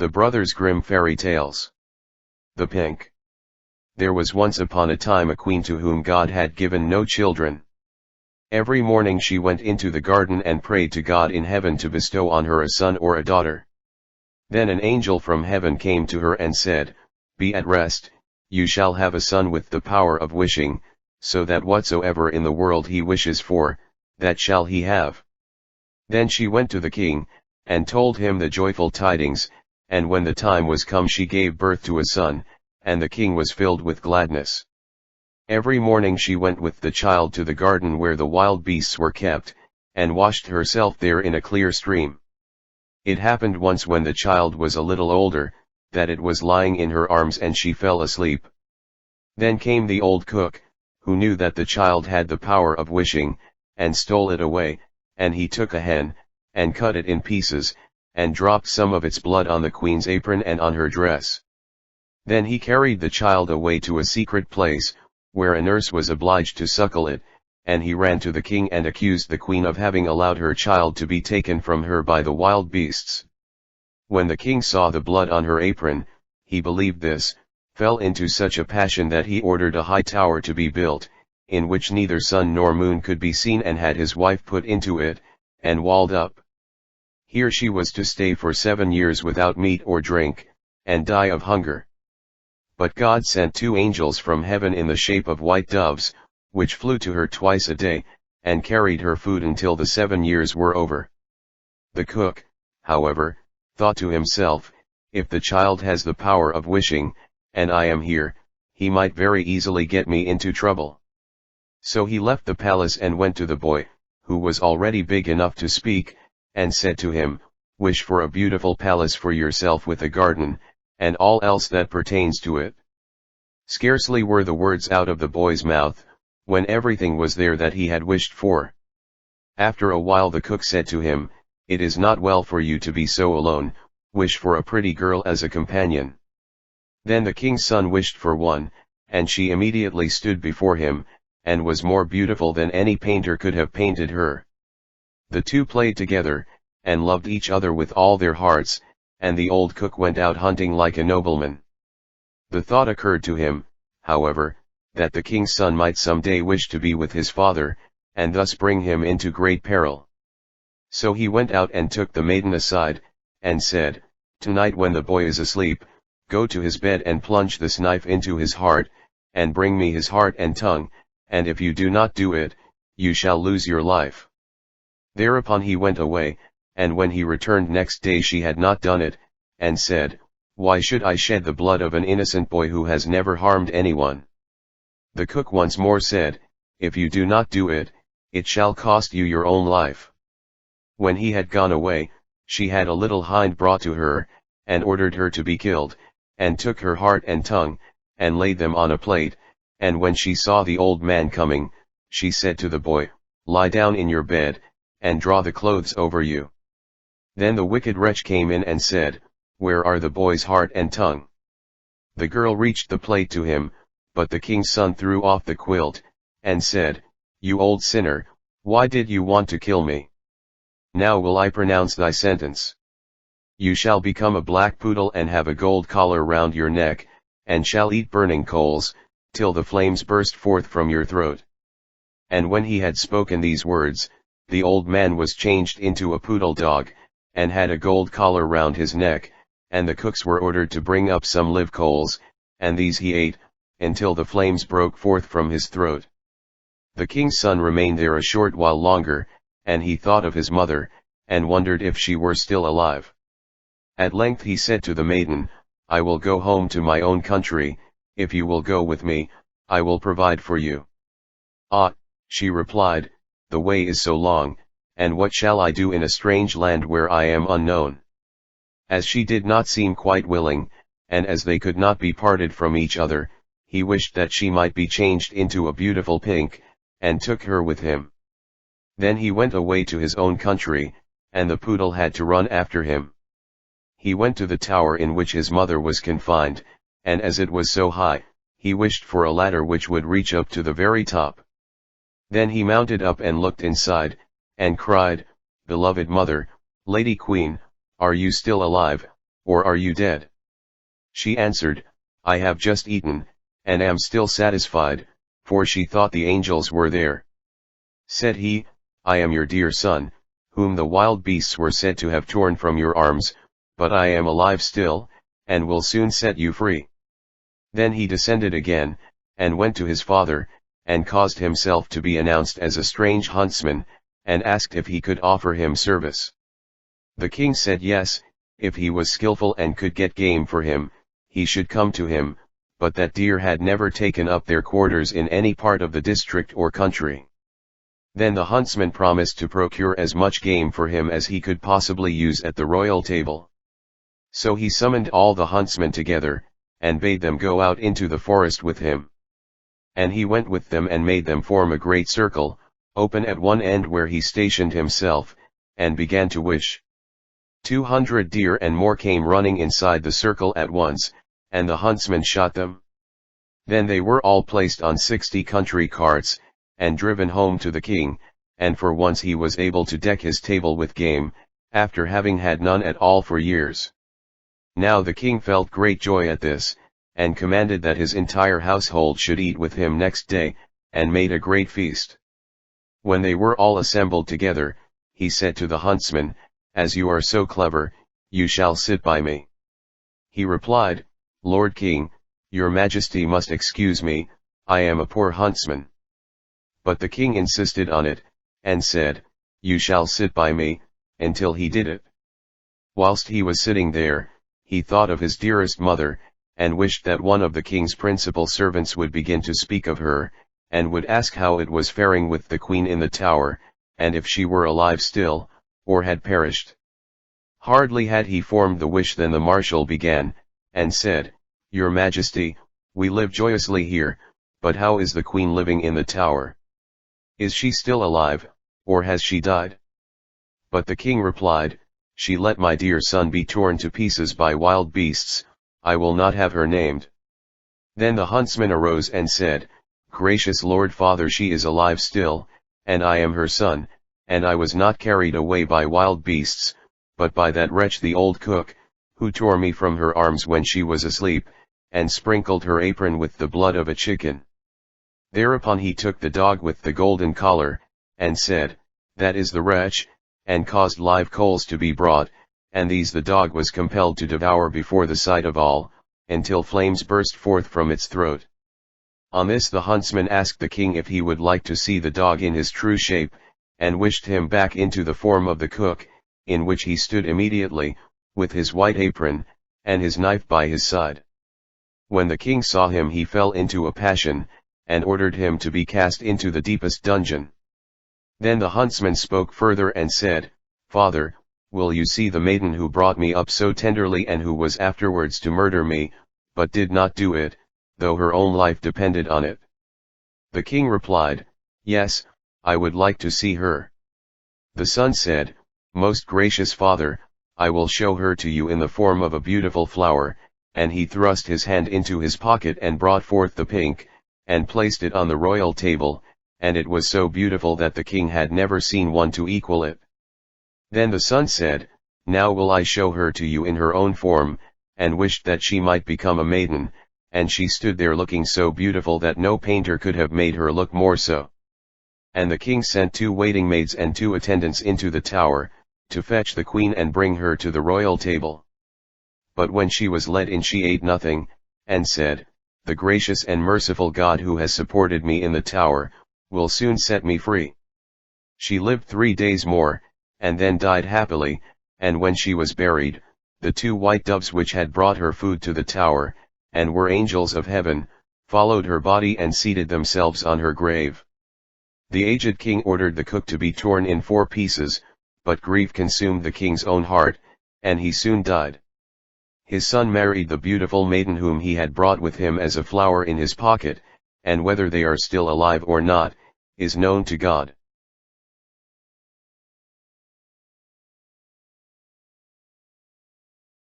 The Brothers Grimm Fairy Tales. The Pink. There was once upon a time a queen to whom God had given no children. Every morning she went into the garden and prayed to God in heaven to bestow on her a son or a daughter. Then an angel from heaven came to her and said, "Be at rest, you shall have a son with the power of wishing, so that whatsoever in the world he wishes for, that shall he have." Then she went to the king, and told him the joyful tidings, and when the time was come she gave birth to a son, and the king was filled with gladness. Every morning she went with the child to the garden where the wild beasts were kept, and washed herself there in a clear stream. It happened once when the child was a little older, that it was lying in her arms and she fell asleep. Then came the old cook, who knew that the child had the power of wishing, and stole it away, and he took a hen, and cut it in pieces, and dropped some of its blood on the queen's apron and on her dress. Then he carried the child away to a secret place, where a nurse was obliged to suckle it, and he ran to the king and accused the queen of having allowed her child to be taken from her by the wild beasts. When the king saw the blood on her apron, he believed this, fell into such a passion that he ordered a high tower to be built, in which neither sun nor moon could be seen, and had his wife put into it, and walled up. Here she was to stay for 7 years without meat or drink, and die of hunger. But God sent 2 angels from heaven in the shape of white doves, which flew to her twice a day, and carried her food until the 7 years were over. The cook, however, thought to himself, "If the child has the power of wishing, and I am here, he might very easily get me into trouble." So he left the palace and went to the boy, who was already big enough to speak, and said to him, "Wish for a beautiful palace for yourself with a garden, and all else that pertains to it." Scarcely were the words out of the boy's mouth, when everything was there that he had wished for. After a while the cook said to him, "It is not well for you to be so alone, wish for a pretty girl as a companion." Then the king's son wished for one, and she immediately stood before him, and was more beautiful than any painter could have painted her. The two played together, and loved each other with all their hearts, and the old cook went out hunting like a nobleman. The thought occurred to him, however, that the king's son might some day wish to be with his father, and thus bring him into great peril. So he went out and took the maiden aside, and said, "Tonight when the boy is asleep, go to his bed and plunge this knife into his heart, and bring me his heart and tongue, and if you do not do it, you shall lose your life." Thereupon he went away, and when he returned next day she had not done it, and said, "Why should I shed the blood of an innocent boy who has never harmed anyone?" The cook once more said, "If you do not do it, it shall cost you your own life." When he had gone away, she had a little hind brought to her, and ordered her to be killed, and took her heart and tongue, and laid them on a plate, and when she saw the old man coming, she said to the boy, "Lie down in your bed, and draw the clothes over you." Then the wicked wretch came in and said, "Where are the boy's heart and tongue?" The girl reached the plate to him, but the king's son threw off the quilt, and said, "You old sinner, why did you want to kill me? Now will I pronounce thy sentence. You shall become a black poodle and have a gold collar round your neck, and shall eat burning coals, till the flames burst forth from your throat." And when he had spoken these words, the old man was changed into a poodle dog, and had a gold collar round his neck, and the cooks were ordered to bring up some live coals, and these he ate, until the flames broke forth from his throat. The king's son remained there a short while longer, and he thought of his mother, and wondered if she were still alive. At length he said to the maiden, "I will go home to my own country, if you will go with me, I will provide for you." "Ah," she replied, "the way is so long, and what shall I do in a strange land where I am unknown?" As she did not seem quite willing, and as they could not be parted from each other, he wished that she might be changed into a beautiful pink, and took her with him. Then he went away to his own country, and the poodle had to run after him. He went to the tower in which his mother was confined, and as it was so high, he wished for a ladder which would reach up to the very top. Then he mounted up and looked inside, and cried, "Beloved mother, Lady Queen, are you still alive, or are you dead?" She answered, "I have just eaten, and am still satisfied," for she thought the angels were there. Said he, "I am your dear son, whom the wild beasts were said to have torn from your arms, but I am alive still, and will soon set you free." Then he descended again, and went to his father, and caused himself to be announced as a strange huntsman, and asked if he could offer him service. The king said yes, if he was skillful and could get game for him, he should come to him, but that deer had never taken up their quarters in any part of the district or country. Then the huntsman promised to procure as much game for him as he could possibly use at the royal table. So he summoned all the huntsmen together, and bade them go out into the forest with him. And he went with them and made them form a great circle, open at one end where he stationed himself, and began to wish. 200 deer and more came running inside the circle at once, and the huntsman shot them. Then they were all placed on 60 country carts, and driven home to the king, and for once he was able to deck his table with game, after having had none at all for years. Now the king felt great joy at this, and commanded that his entire household should eat with him next day, and made a great feast. When they were all assembled together, he said to the huntsman, "As you are so clever, you shall sit by me." He replied, "Lord King, your majesty must excuse me, I am a poor huntsman." But the king insisted on it, and said, "You shall sit by me," until he did it. Whilst he was sitting there, he thought of his dearest mother, and wished that one of the king's principal servants would begin to speak of her, and would ask how it was faring with the queen in the tower, and if she were alive still, or had perished. Hardly had he formed the wish than the marshal began, and said, "Your Majesty, we live joyously here, but how is the queen living in the tower? Is she still alive, or has she died?" But the king replied, "She let my dear son be torn to pieces by wild beasts, I will not have her named." Then the huntsman arose and said, "Gracious Lord Father, she is alive still, and I am her son, and I was not carried away by wild beasts, but by that wretch the old cook, who tore me from her arms when she was asleep, and sprinkled her apron with the blood of a chicken." Thereupon he took the dog with the golden collar, and said, "That is the wretch," and caused live coals to be brought, and these the dog was compelled to devour before the sight of all, until flames burst forth from its throat. On this the huntsman asked the king if he would like to see the dog in his true shape, and wished him back into the form of the cook, in which he stood immediately, with his white apron, and his knife by his side. When the king saw him he fell into a passion, and ordered him to be cast into the deepest dungeon. Then the huntsman spoke further and said, "Father, will you see the maiden who brought me up so tenderly and who was afterwards to murder me, but did not do it, though her own life depended on it?" The king replied, "Yes, I would like to see her." The son said, "Most gracious father, I will show her to you in the form of a beautiful flower," and he thrust his hand into his pocket and brought forth the pink, and placed it on the royal table, and it was so beautiful that the king had never seen one to equal it. Then the son said, "Now will I show her to you in her own form," and wished that she might become a maiden, and she stood there looking so beautiful that no painter could have made her look more so. And the king sent 2 waiting maids and 2 attendants into the tower, to fetch the queen and bring her to the royal table. But when she was led in she ate nothing, and said, "The gracious and merciful God who has supported me in the tower, will soon set me free." She lived 3 days more, and then died happily, and when she was buried, the 2 white doves which had brought her food to the tower, and were angels of heaven, followed her body and seated themselves on her grave. The aged king ordered the cook to be torn in 4 pieces, but grief consumed the king's own heart, and he soon died. His son married the beautiful maiden whom he had brought with him as a flower in his pocket, and whether they are still alive or not, is known to God.